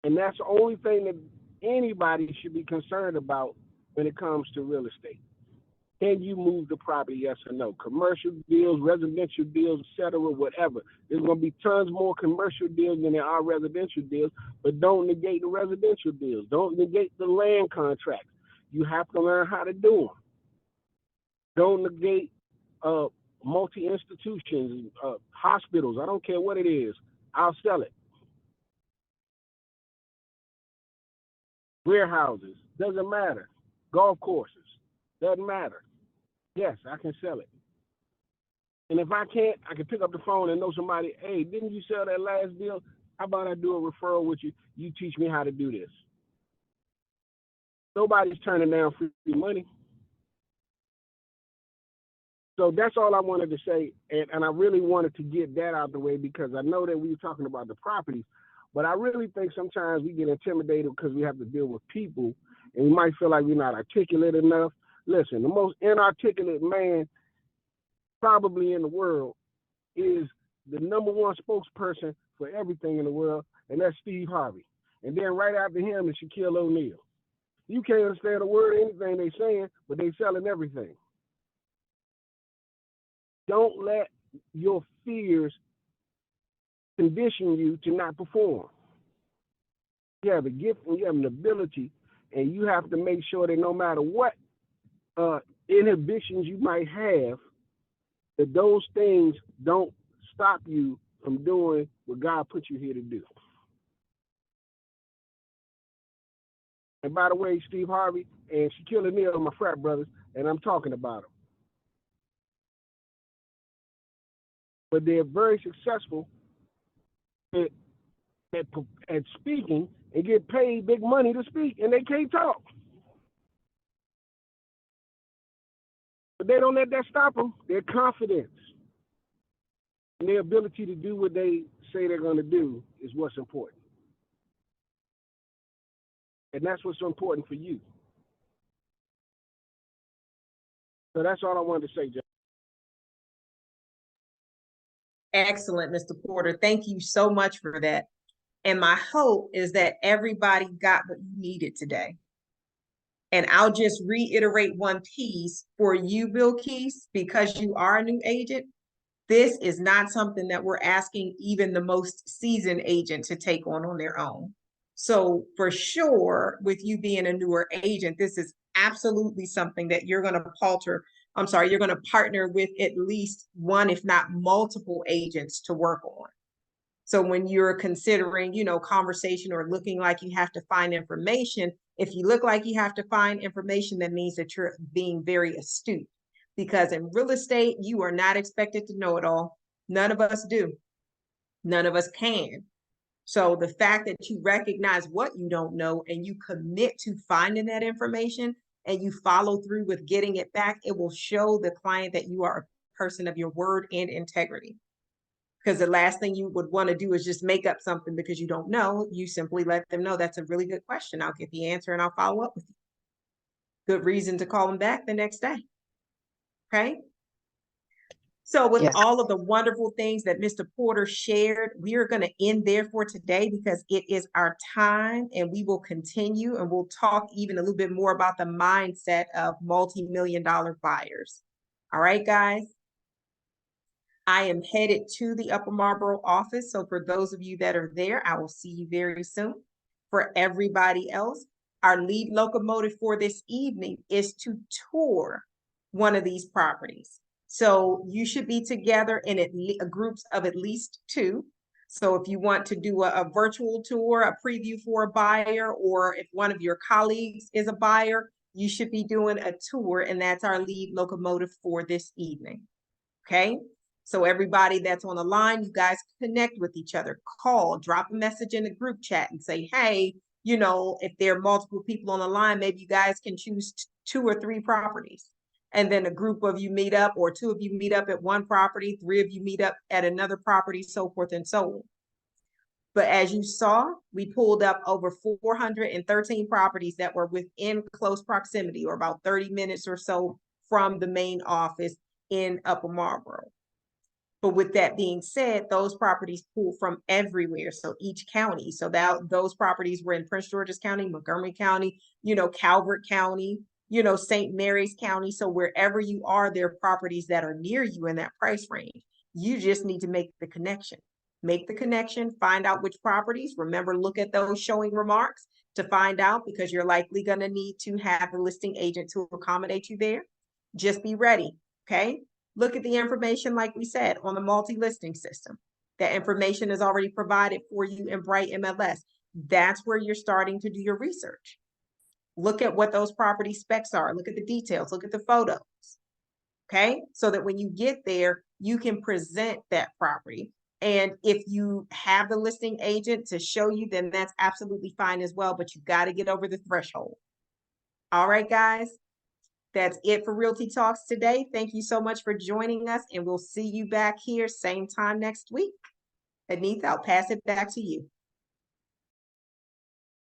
And that's the only thing that anybody should be concerned about when it comes to real estate. Can you move the property, yes or no? Commercial deals, residential deals, etc., whatever. There's going to be tons more commercial deals than there are residential deals, but don't negate the residential deals. Don't negate the land contracts. You have to learn how to do them. Don't negate multi-institutions, hospitals. I don't care what it is. I'll sell it. Warehouses, doesn't matter. Golf courses, doesn't matter. Yes, I can sell it. And if I can't, I can pick up the phone and know somebody, hey, didn't you sell that last deal? How about I do a referral with you? You teach me how to do this. Nobody's turning down free money. So that's all I wanted to say. And I really wanted to get that out of the way, because I know that we were talking about the properties, but I really think sometimes we get intimidated because we have to deal with people, and we might feel like we're not articulate enough. Listen, the most inarticulate man probably in the world is the number one spokesperson for everything in the world, and that's Steve Harvey. And then right after him is Shaquille O'Neal. You can't understand a word of anything they're saying, but they're selling everything. Don't let your fears condition you to not perform. You have a gift and you have an ability, and you have to make sure that no matter what inhibitions you might have, that those things don't stop you from doing what God put you here to do. And by the way, Steve Harvey and Shaquille O'Neal are my frat brothers, and I'm talking about them. But they're very successful at speaking and get paid big money to speak, and they can't talk. But they don't let that stop them. Their confidence and their ability to do what they say they're going to do is what's important. And that's what's so important for you. So that's all I wanted to say, Jeff. Excellent, Mr. Porter. Thank you so much for that. And my hope is that everybody got what you needed today. And I'll just reiterate one piece for you, Bill Keys, because you are a new agent. This is not something that we're asking even the most seasoned agent to take on their own. So for sure, with you being a newer agent, this is absolutely something that you're going to you're going to partner with at least one, if not multiple agents to work on. So when you're considering, conversation or looking like you have to find information, if you look like you have to find information, that means that you're being very astute. Because in real estate, you are not expected to know it all. None of us do. None of us can. So the fact that you recognize what you don't know and you commit to finding that information and you follow through with getting it back, it will show the client that you are a person of your word and integrity. Because the last thing you would want to do is just make up something because you don't know. You simply let them know that's a really good question. I'll get the answer and I'll follow up with you. Good reason to call them back the next day. Okay. So with all of the wonderful things that Mr. Porter shared, we are going to end there for today because it is our time, and we will continue and we'll talk even a little bit more about the mindset of multi-million-dollar buyers. All right, guys. I am headed to the Upper Marlboro office. So for those of you that are there, I will see you very soon. For everybody else, our lead locomotive for this evening is to tour one of these properties. So you should be together in groups of at least 2. So if you want to do a virtual tour, a preview for a buyer, or if one of your colleagues is a buyer, you should be doing a tour, and that's our lead locomotive for this evening. Okay. So everybody that's on the line, you guys connect with each other, call, drop a message in the group chat and say, hey, if there are multiple people on the line, maybe you guys can choose 2 or 3 properties. And then a group of you meet up, or 2 of you meet up at one property, 3 of you meet up at another property, so forth and so on. But as you saw, we pulled up over 413 properties that were within close proximity, or about 30 minutes or so from the main office in Upper Marlboro. But with that being said, those properties pulled from everywhere. So each county. So those properties were in Prince George's County, Montgomery County, Calvert County, St. Mary's County. So wherever you are, there are properties that are near you in that price range. You just need to make the connection. Make the connection, find out which properties. Remember, look at those showing remarks to find out, because you're likely going to need to have the listing agent to accommodate you there. Just be ready. Okay. Look at the information, like we said, on the multi-listing system. That information is already provided for you in Bright MLS. That's where you're starting to do your research. Look at what those property specs are. Look at the details. Look at the photos. Okay? So that when you get there, you can present that property. And if you have the listing agent to show you, then that's absolutely fine as well. But you got to get over the threshold. All right, guys. That's it for Realty Talks today. Thank you so much for joining us, and we'll see you back here same time next week. Anita, I'll pass it back to you.